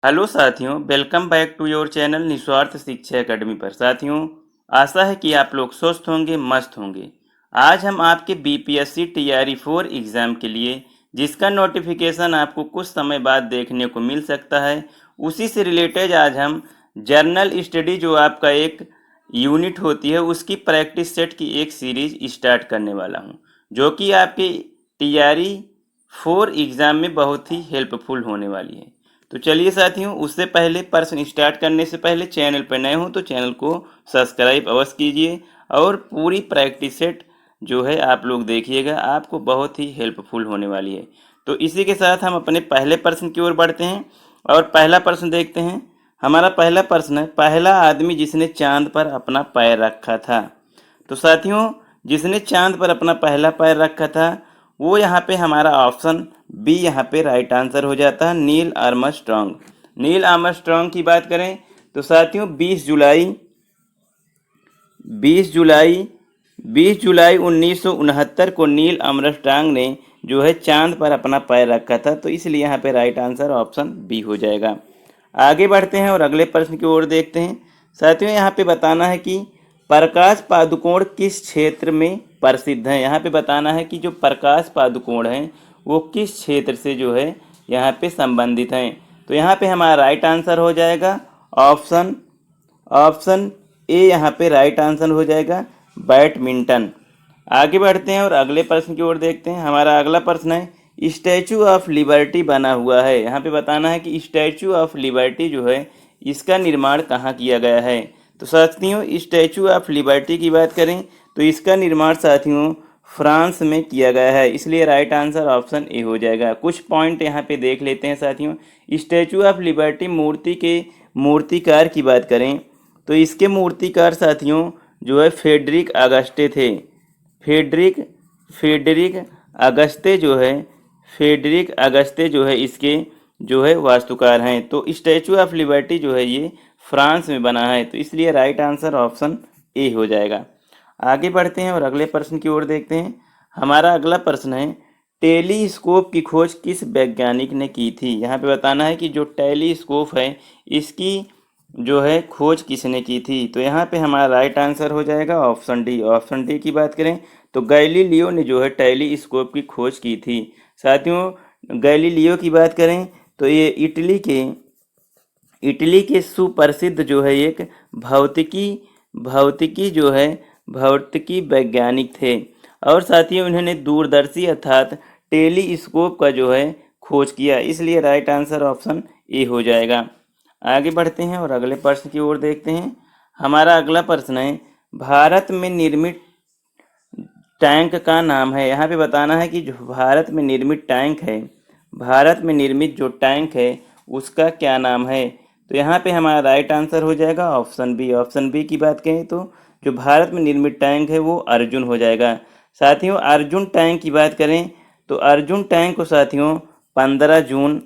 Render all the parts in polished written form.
Hello साथियों, welcome back to your channel Niswarth Shiksha academy पर। साथियों, आशा है कि आप लोग स्वस्थ होंगे, मस्त होंगे। आज हम आपके बीपीएससी टीआरई 4 एग्ज़ाम के लिए जिसका नोटिफिकेशन आपको कुछ समय बाद देखने को मिल सकता है, उसी से रिलेटेड आज हम जर्नल स्टडी जो आपका एक यूनिट होती है उसकी प्रैक्टिस सेट की एक सीरीज स्टार्ट करने वाला हूँ, जो कि आपके टीआरई 4 एग्ज़ाम में बहुत ही हेल्पफुल होने वाली है। तो चलिए साथियों, उससे पहले प्रश्न स्टार्ट करने से पहले चैनल पर नए हो तो चैनल को सब्सक्राइब अवश्य कीजिए और पूरी प्रैक्टिस सेट जो है आप लोग देखिएगा, आपको बहुत ही हेल्पफुल होने वाली है। तो इसी के साथ हम अपने पहले प्रश्न की ओर बढ़ते हैं और पहला प्रश्न देखते हैं। हमारा पहला प्रश्न है, पहला आदमी जिसने चांद पर अपना पैर रखा था। तो साथियों, जिसने चांद पर अपना पहला पैर रखा था वो यहाँ पे हमारा ऑप्शन बी यहाँ पे राइट आंसर हो जाता है, नील आर्मस्ट्रॉन्ग। नील आर्मस्ट्रॉन्ग की बात करें तो साथियों 20 जुलाई 1969 को नील आर्मस्ट्रॉन्ग ने जो है चांद पर अपना पैर रखा था, तो इसलिए यहाँ पे राइट आंसर ऑप्शन बी हो जाएगा। आगे बढ़ते हैं और अगले प्रश्न की ओर देखते हैं। साथियों, यहाँ पे बताना है कि प्रकाश पादुकोण किस क्षेत्र में प्रसिद्ध हैं। यहाँ पे बताना है कि जो प्रकाश पादुकोण हैं वो किस क्षेत्र से जो है यहाँ पे संबंधित हैं। तो यहाँ पे हमारा राइट आंसर हो जाएगा ऑप्शन ऑप्शन ए यहाँ पे राइट आंसर हो जाएगा, बैडमिंटन। आगे बढ़ते हैं और अगले प्रश्न की ओर देखते हैं। हमारा अगला प्रश्न है, स्टैचू ऑफ लिबर्टी बना हुआ है। यहाँ पे बताना है कि स्टैचू ऑफ लिबर्टी जो है इसका निर्माण कहाँ किया गया है। तो साथियों, स्टैचू ऑफ लिबर्टी की बात करें तो इसका निर्माण साथियों फ्रांस में किया गया है, इसलिए राइट आंसर ऑप्शन ए हो जाएगा। कुछ पॉइंट यहाँ पे देख लेते हैं साथियों। स्टैचू ऑफ लिबर्टी मूर्ति के मूर्तिकार की बात करें तो इसके मूर्तिकार साथियों जो है फेडरिक अगस्ते थे। फेडरिक अगस्ते जो है इसके जो है वास्तुकार हैं। तो स्टैचू ऑफ लिबर्टी जो है ये फ्रांस में बना है, तो इसलिए राइट आंसर ऑप्शन ए हो जाएगा। आगे बढ़ते हैं और अगले प्रश्न की ओर देखते हैं। हमारा अगला प्रश्न है, टेलीस्कोप की खोज किस वैज्ञानिक ने की थी। यहाँ पे बताना है कि जो टेलीस्कोप है इसकी जो है खोज किसने की थी। तो यहाँ पे हमारा राइट आंसर हो जाएगा ऑप्शन डी। ऑप्शन डी की बात करें तो गैलीलियो ने जो है टेलीस्कोप की खोज की थी। साथियों, गैलीलियो की बात करें तो ये इटली के सुप्रसिद्ध जो है एक भौतिकी वैज्ञानिक थे और साथियों उन्होंने दूरदर्शी अर्थात टेलीस्कोप का जो है खोज किया, इसलिए राइट आंसर ऑप्शन ए हो जाएगा। आगे बढ़ते हैं और अगले प्रश्न की ओर देखते हैं। हमारा अगला प्रश्न है, भारत में निर्मित टैंक का नाम है। यहाँ पे बताना है कि जो भारत में निर्मित जो टैंक है उसका क्या नाम है। तो यहाँ पे हमारा राइट आंसर हो जाएगा ऑप्शन बी। ऑप्शन बी की बात करें तो जो भारत में निर्मित टैंक है वो अर्जुन हो जाएगा। साथियों, अर्जुन टैंक की बात करें तो अर्जुन टैंक को साथियों 15 जून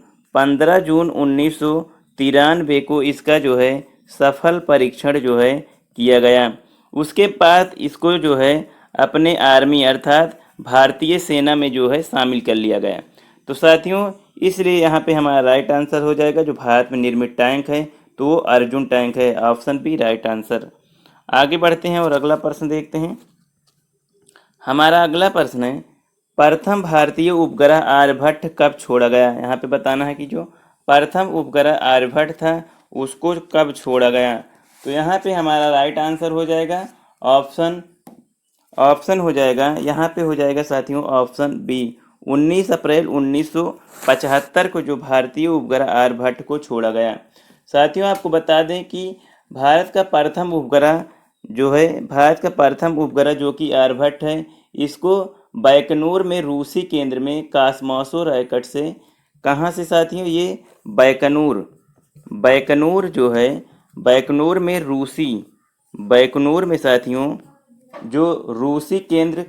1993 को इसका जो है सफल परीक्षण जो है किया गया। उसके बाद इसको जो है अपने आर्मी अर्थात भारतीय सेना में जो है शामिल कर लिया गया। तो साथियों, इसलिए यहाँ पे हमारा राइट आंसर हो जाएगा जो भारत में निर्मित टैंक है तो वो अर्जुन टैंक है, ऑप्शन बी राइट आंसर। आगे बढ़ते हैं और अगला प्रश्न देखते हैं। हमारा अगला प्रश्न है, प्रथम भारतीय उपग्रह आर्यभट्ट कब छोड़ा गया। यहाँ पे बताना है कि जो प्रथम उपग्रह आर्यभट्ट था उसको कब छोड़ा गया। तो यहाँ पे हमारा राइट आंसर हो जाएगा ऑप्शन हो जाएगा, यहाँ पे हो जाएगा साथियों ऑप्शन बी। 19 अप्रैल 1975 को जो भारतीय उपग्रह आर्यभट्ट को छोड़ा गया। साथियों, आपको बता दें कि भारत का प्रथम उपग्रह जो कि आर्यभट्ट है, इसको बैकनूर में रूसी केंद्र में कासमोसो रॉकेट से, कहाँ से साथियों, ये बैकनूर में साथियों जो रूसी केंद्र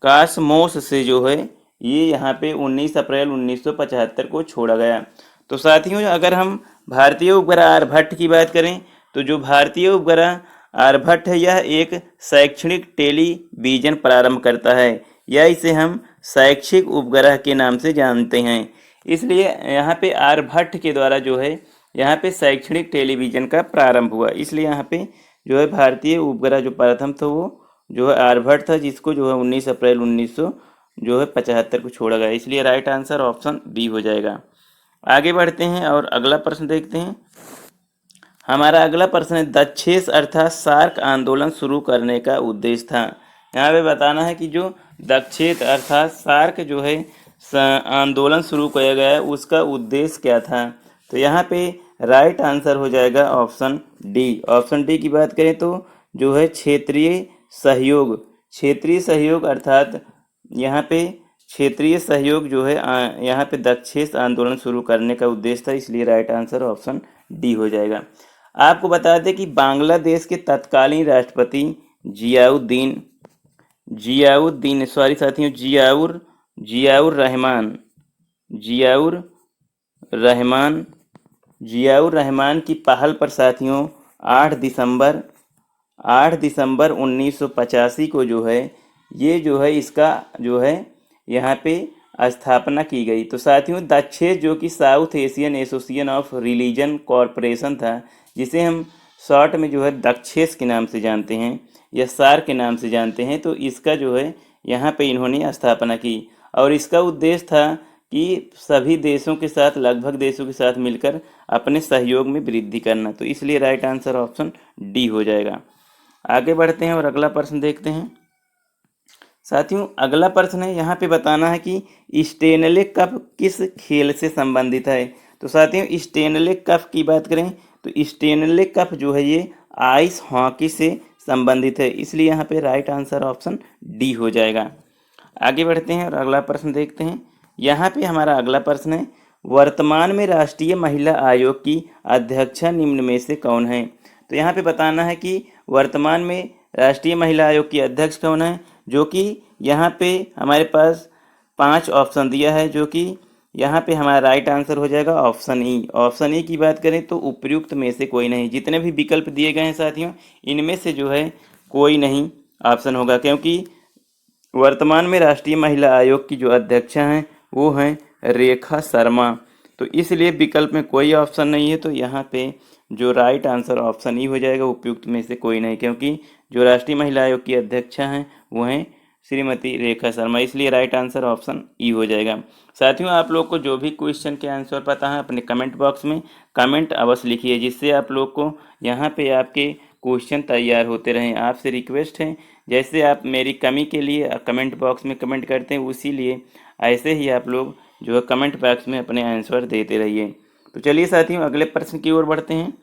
कासमोस से जो है ये यहाँ पे 19 अप्रैल 1975 को छोड़ा गया। तो साथियों, अगर हम भारतीय उपग्रह आर्यभट्ट की बात करें तो जो भारतीय उपग्रह आर्यभट्ट है यह एक शैक्षणिक टेलीविजन प्रारंभ करता है, या इसे हम शैक्षिक उपग्रह के नाम से जानते हैं। इसलिए यहाँ पे आर्यभट्ट के द्वारा जो है यहाँ पे शैक्षणिक टेलीविज़न का प्रारंभ हुआ। इसलिए यहाँ पे जो है भारतीय उपग्रह जो प्रथम था वो जो है आर्यभट्ट था, जिसको जो है 19 अप्रैल 1900 जो है 75 को छोड़ा गया। इसलिए राइट आंसर ऑप्शन बी हो जाएगा। आगे बढ़ते हैं और अगला प्रश्न देखते हैं। हमारा अगला प्रश्न है दक्षेस अर्थात सार्क आंदोलन शुरू करने का उद्देश्य था। यहाँ पे बताना है कि जो दक्षेस अर्थात सार्क जो है आंदोलन शुरू किया गया है उसका उद्देश्य क्या था। तो यहाँ पे राइट आंसर हो जाएगा ऑप्शन डी। ऑप्शन डी की बात करें तो जो है क्षेत्रीय सहयोग अर्थात यहाँ पे क्षेत्रीय सहयोग जो है यहाँ पे दक्षेस आंदोलन शुरू करने का उद्देश्य था। इसलिए राइट आंसर ऑप्शन डी हो जाएगा। आपको बता दें कि बांग्लादेश के तत्कालीन राष्ट्रपति जियाउर रहमान की पहल पर साथियों 8 दिसंबर 1985 को जो है ये जो है इसका जो है यहाँ पे स्थापना की गई। तो साथियों दक्षेस जो कि south Asian association of religion corporation था, जिसे हम शॉर्ट में जो है दक्षेस के नाम से जानते हैं या सार्क के नाम से जानते हैं, तो इसका जो है यहाँ पे इन्होंने स्थापना की और इसका उद्देश्य था कि सभी देशों के साथ लगभग देशों के साथ मिलकर अपने सहयोग में वृद्धि करना। तो इसलिए राइट आंसर ऑप्शन डी हो जाएगा। आगे बढ़ते हैं और अगला प्रश्न देखते हैं। साथियों अगला प्रश्न है, यहाँ पे बताना है कि स्टेनले कप किस खेल से संबंधित है। तो साथियों स्टेनले कप की बात करें तो स्टेनले कप जो है ये आइस हॉकी से संबंधित है। इसलिए यहाँ पे राइट आंसर ऑप्शन डी हो जाएगा। आगे बढ़ते हैं और अगला प्रश्न देखते हैं। यहाँ पे हमारा अगला प्रश्न है, वर्तमान में राष्ट्रीय महिला आयोग की अध्यक्षा निम्न में से कौन है। तो यहाँ पे बताना है कि वर्तमान में राष्ट्रीय महिला आयोग की अध्यक्ष कौन है, जो कि यहाँ पे हमारे पास 5 ऑप्शन दिया है, जो कि यहाँ पे हमारा राइट आंसर हो जाएगा ऑप्शन ई। ऑप्शन ई की बात करें तो उपयुक्त में से कोई नहीं। जितने भी विकल्प दिए गए हैं साथियों इनमें से जो है कोई नहीं ऑप्शन होगा, क्योंकि वर्तमान में राष्ट्रीय महिला आयोग की जो अध्यक्षा हैं वो हैं रेखा शर्मा। तो इसलिए विकल्प में कोई ऑप्शन नहीं है। तो यहाँ पे जो राइट आंसर ऑप्शन ई हो जाएगा, उपयुक्त में से कोई नहीं, क्योंकि जो राष्ट्रीय महिला आयोग की अध्यक्षा हैं वो हैं श्रीमती रेखा शर्मा। इसलिए राइट आंसर ऑप्शन ई हो जाएगा। साथियों आप लोग को जो भी क्वेश्चन के आंसर पता है अपने कमेंट बॉक्स में कमेंट अवश्य लिखिए, जिससे आप लोग को यहाँ पे आपके क्वेश्चन तैयार होते रहें। आपसे रिक्वेस्ट है जैसे आप मेरी कमी के लिए कमेंट बॉक्स में कमेंट करते हैं, उसी लिए ऐसे ही आप लोग जो है कमेंट बॉक्स में अपने आंसर देते रहिए। तो चलिए साथियों अगले प्रश्न की ओर बढ़ते हैं।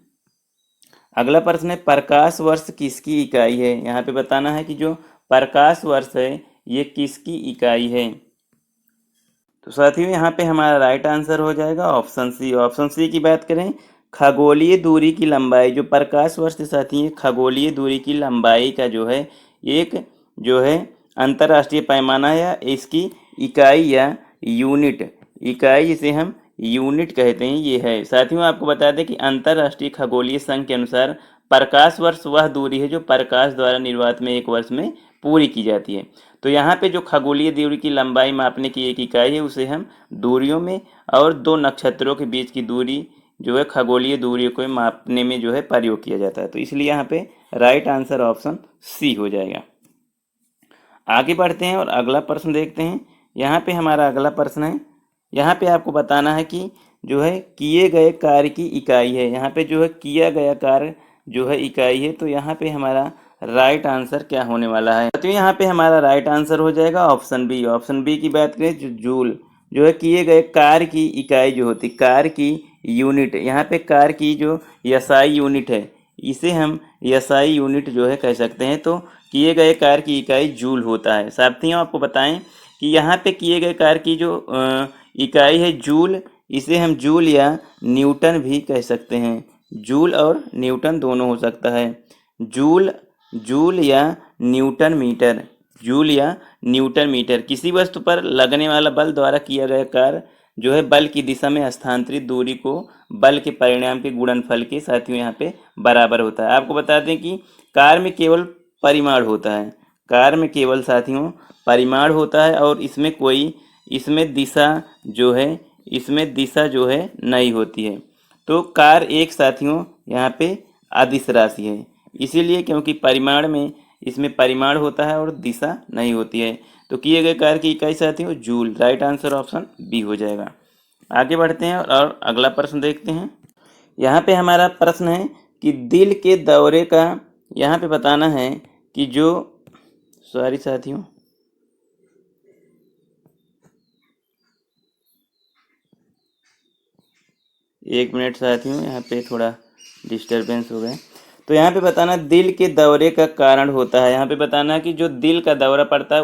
अगला प्रश्न है प्रकाश वर्ष किसकी इकाई है। यहाँ पे बताना है कि जो प्रकाश वर्ष है ये किसकी इकाई है। तो साथियों यहाँ पे हमारा राइट आंसर हो जाएगा ऑप्शन सी। ऑप्शन सी की बात करें खगोलीय दूरी की लंबाई, जो प्रकाश वर्ष से साथियों खगोलीय दूरी की लंबाई का जो है एक जो है अंतर्राष्ट्रीय पैमाना है, इसकी इकाई या यूनिट, इकाई जिसे हम यूनिट कहते हैं ये है। साथियों आपको बता दें कि अंतर्राष्ट्रीय खगोलीय संघ के अनुसार प्रकाश वर्ष वह दूरी है जो प्रकाश द्वारा निर्वात में एक वर्ष में पूरी की जाती है। तो यहाँ पे जो खगोलीय दूरी की लंबाई मापने की एक इकाई है उसे हम दूरियों में और दो नक्षत्रों के बीच की दूरी जो है खगोलीय दूरी को मापने में जो है प्रयोग किया जाता है। तो इसलिए यहाँ पे राइट आंसर ऑप्शन सी हो जाएगा। आगे बढ़ते हैं और अगला प्रश्न देखते हैं। यहाँ पे हमारा अगला प्रश्न है, यहाँ पे आपको बताना है कि जो है किए गए कार्य की इकाई है। यहाँ पे जो है किया गया कार्य जो है इकाई है। तो यहाँ पे हमारा राइट आंसर क्या होने वाला है। तो यहाँ पे हमारा राइट आंसर हो जाएगा ऑप्शन बी। ऑप्शन बी की बात करें जो जूल जो है किए गए कार्य की इकाई जो होती कार्य की यूनिट, यहाँ पे कार्य की जो एसआई यूनिट है इसे हम एसआई यूनिट जो है कह सकते हैं। तो किए गए कार्य की इकाई जूल होता है। साथियों आपको बताएं कि यहाँ पे किए गए कार्य की जो इकाई है जूल, इसे हम जूल या न्यूटन भी कह सकते हैं। जूल और न्यूटन दोनों हो सकता है। जूल या न्यूटन मीटर, जूल या न्यूटन मीटर किसी वस्तु पर लगने वाला बल द्वारा किया गया कार्य जो है बल की दिशा में स्थानांतरित दूरी को बल के परिणाम के गुणनफल के साथियों यहाँ पे बराबर होता है। आपको बता दें कि कार्य में केवल परिमाण होता है, कार्य में केवल साथियों परिमाण होता है और इसमें दिशा जो है इसमें दिशा जो है नहीं होती है। तो कार एक साथियों यहाँ पे अदिश राशि है, इसीलिए क्योंकि परिमाण में इसमें परिमाण होता है और दिशा नहीं होती है। तो किए गए कार्य की इकाई साथियों joule. Right answer option B हो जाएगा। आगे बढ़ते हैं और अगला प्रश्न देखते हैं। यहाँ पे हमारा प्रश्न है कि दिल के दौरे का यहाँ पे बताना है कि जो सॉरी साथियों, एक मिनट साथियों, यहाँ पे थोड़ा डिस्टरबेंस हो गया। तो यहाँ पे बताना दिल के दौरे का कारण होता है। यहाँ पे बताना कि जो दिल का दौरा पड़ता है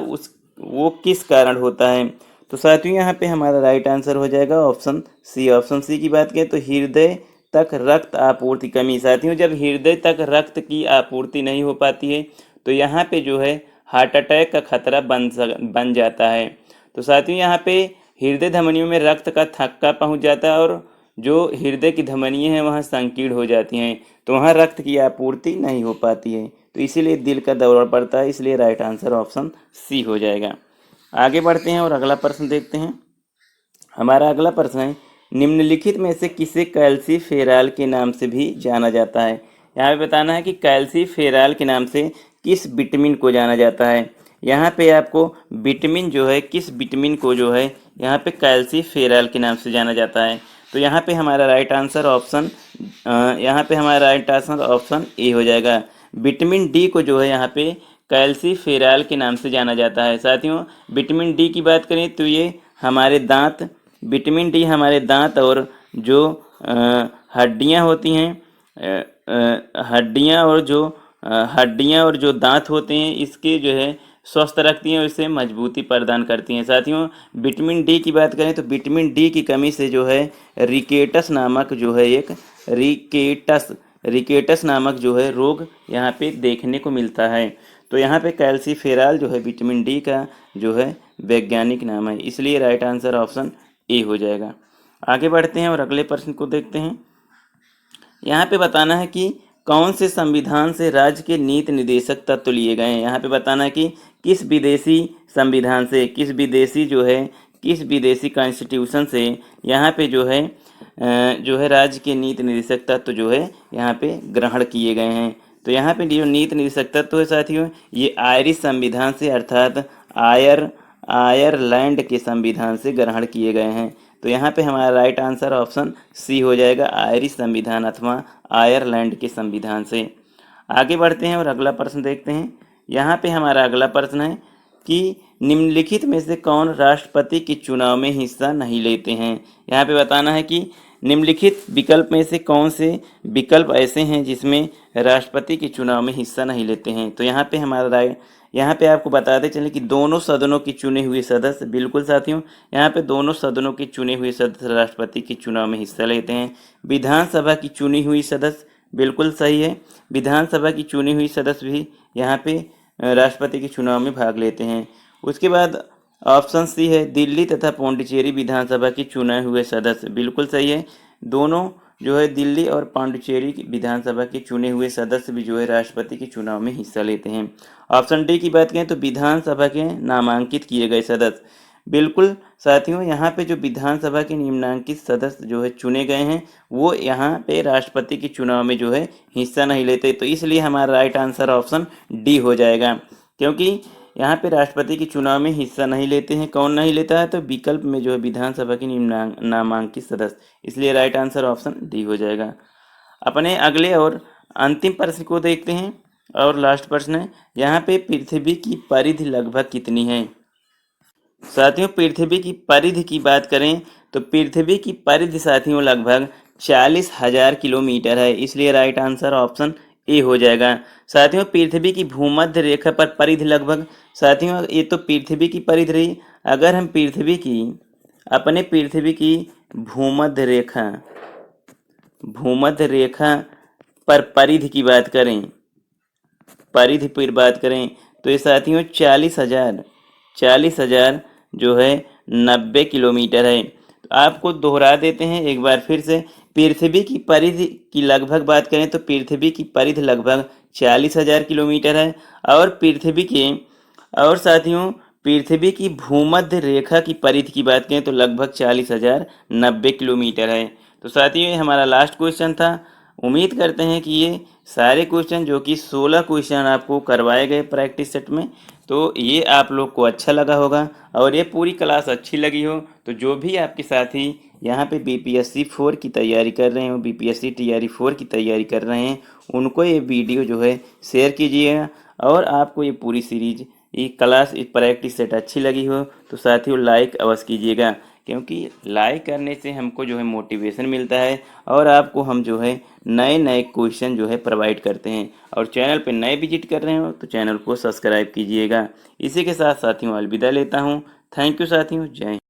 वो किस कारण होता है। तो साथियों यहाँ पे हमारा राइट आंसर हो जाएगा ऑप्शन सी। ऑप्शन सी की बात करें तो हृदय तक रक्त आपूर्ति कमी। साथियों जब हृदय तक रक्त की आपूर्ति नहीं हो पाती है तो यहाँ पे जो है हार्ट अटैक का खतरा बन जाता है। तो साथियों यहाँ पे हृदय धमनियों में रक्त का थक्का पहुँच जाता है और जो हृदय की धमनियाँ हैं वहाँ संकीर्ण हो जाती हैं, तो वहाँ रक्त की आपूर्ति नहीं हो पाती है, तो इसीलिए दिल का दौरा पड़ता है। इसलिए राइट आंसर ऑप्शन सी हो जाएगा। आगे बढ़ते हैं और अगला प्रश्न देखते हैं। हमारा अगला प्रश्न है निम्नलिखित में से किसे कैल्सीफेरॉल के नाम से भी जाना जाता है। यहाँ पे बताना है कि कैल्सीफेरॉल के नाम से किस विटामिन को जाना जाता है। यहाँ पे आपको विटामिन जो है, किस विटामिन को जो है यहाँ पे कैल्सीफेरॉल के नाम से जाना जाता है। तो यहाँ पे हमारा राइट आंसर ऑप्शन ए हो जाएगा। विटामिन डी को जो है यहाँ पे कैल्सीफेरॉल के नाम से जाना जाता है। साथियों विटामिन डी की बात करें तो ये हमारे दांत, विटामिन डी हमारे दांत और जो हड्डियाँ होती हैं, हड्डियाँ और जो दांत होते हैं इसके जो है स्वस्थ रखती हैं और इसे मजबूती प्रदान करती हैं। साथियों विटामिन डी की बात करें तो विटामिन डी की कमी से जो है रिकेटस नामक जो है एक रिकेटस नामक जो है रोग यहाँ पे देखने को मिलता है। तो यहाँ पे कैल्सीफेरॉल जो है विटामिन डी का जो है वैज्ञानिक नाम है, इसलिए राइट आंसर ऑप्शन ए हो जाएगा। आगे बढ़ते हैं और अगले प्रश्न को देखते हैं। यहाँ पे बताना है कि कौन से संविधान से राज्य के नीति निर्देशक तत्व लिए गए हैं। यहाँ पे बताना है कि किस विदेशी संविधान से, किस विदेशी कॉन्स्टिट्यूशन से यहाँ पे जो है राज्य के नीति निर्देशक तत्व जो है यहाँ पे ग्रहण किए गए हैं। तो यहाँ पे जो नीति निर्देशक तत्व है साथियों ये आयरिश संविधान से अर्थात आयरलैंड के संविधान से ग्रहण किए गए हैं। तो यहाँ पे हमारा राइट आंसर ऑप्शन सी हो जाएगा, आयरिश संविधान अथवा आयरलैंड के संविधान से। आगे बढ़ते हैं और अगला प्रश्न देखते हैं। यहाँ पे हमारा अगला प्रश्न है कि निम्नलिखित में से कौन राष्ट्रपति के चुनाव में हिस्सा नहीं लेते हैं। यहाँ पे बताना है कि निम्नलिखित विकल्प में से कौन से विकल्प ऐसे हैं जिसमें राष्ट्रपति के चुनाव में हिस्सा नहीं लेते हैं। तो यहाँ पे आपको बताते चलें कि दोनों सदनों के चुने हुए सदस्य, बिल्कुल साथियों यहाँ पे दोनों सदनों के चुने हुए सदस्य राष्ट्रपति के चुनाव में हिस्सा लेते हैं। विधानसभा की चुनी हुई सदस्य, बिल्कुल सही है, विधानसभा की चुनी हुई सदस्य भी यहाँ पे राष्ट्रपति के चुनाव में भाग लेते हैं। उसके बाद ऑप्शन सी है दिल्ली तथा पौंडीचेरी विधानसभा के चुने हुए सदस्य, बिल्कुल सही है, दोनों जो है दिल्ली और पांडिचेरी विधानसभा के चुने हुए सदस्य भी जो है राष्ट्रपति के चुनाव में हिस्सा लेते हैं। ऑप्शन डी की बात करें तो विधानसभा के नामांकित किए गए सदस्य, बिल्कुल साथियों यहाँ पे जो विधानसभा के निम्नांकित सदस्य जो है चुने गए हैं वो यहाँ पे राष्ट्रपति के चुनाव में जो है हिस्सा नहीं लेते। तो इसलिए हमारा राइट आंसर ऑप्शन डी हो जाएगा, क्योंकि यहाँ पे राष्ट्रपति के चुनाव में हिस्सा नहीं लेते हैं। कौन नहीं लेता है तो विकल्प में जो है विधानसभा के नामांकित सदस्य, इसलिए राइट आंसर ऑप्शन डी हो जाएगा। अपने अगले और अंतिम प्रश्न को देखते हैं और लास्ट प्रश्न है यहाँ पे पृथ्वी की परिधि लगभग कितनी है। साथियों पृथ्वी की परिधि की बात करें तो पृथ्वी की परिधि साथियों लगभग 40,000 किलोमीटर है, इसलिए राइट आंसर ऑप्शन ए हो जाएगा। साथियों पृथ्वी की भूमध्य रेखा पर परिधि लगभग, साथियों ये तो पृथ्वी की परिधि रही, अगर हम पृथ्वी की भूमध्य रेखा पर परिधि की बात करें, तो ये साथियों 40,000 जो है 90 किलोमीटर है। तो आपको दोहरा देते हैं एक बार फिर से, पृथ्वी की परिधि की लगभग बात करें तो पृथ्वी की परिधि लगभग 40,000 किलोमीटर है और साथियों पृथ्वी की भूमध्य रेखा की परिधि की बात करें तो लगभग 40,090 किलोमीटर है। तो साथियों, ये हमारा लास्ट क्वेश्चन था। उम्मीद करते हैं कि ये सारे क्वेश्चन, जो कि 16 क्वेश्चन आपको करवाए गए प्रैक्टिस सेट में, तो ये आप लोग को अच्छा लगा होगा और ये पूरी क्लास अच्छी लगी हो तो जो भी आपके साथी यहाँ पे बीपीएससी 4 की तैयारी कर रहे हो, बीपीएससी टीआरई 4 की तैयारी कर रहे हैं, उनको ये वीडियो जो है शेयर कीजिएगा। और आपको ये पूरी सीरीज, ये क्लास, ये प्रैक्टिस सेट अच्छी लगी हो तो साथियों लाइक अवश्य कीजिएगा, क्योंकि लाइक करने से हमको जो है मोटिवेशन मिलता है और आपको हम जो है नए नए क्वेश्चन जो है प्रोवाइड करते हैं। और चैनल पे नए विजिट कर रहे हो तो चैनल को सब्सक्राइब कीजिएगा। इसी के साथ साथियों अलविदा लेता हूँ। थैंक यू साथियों, जय हिंद।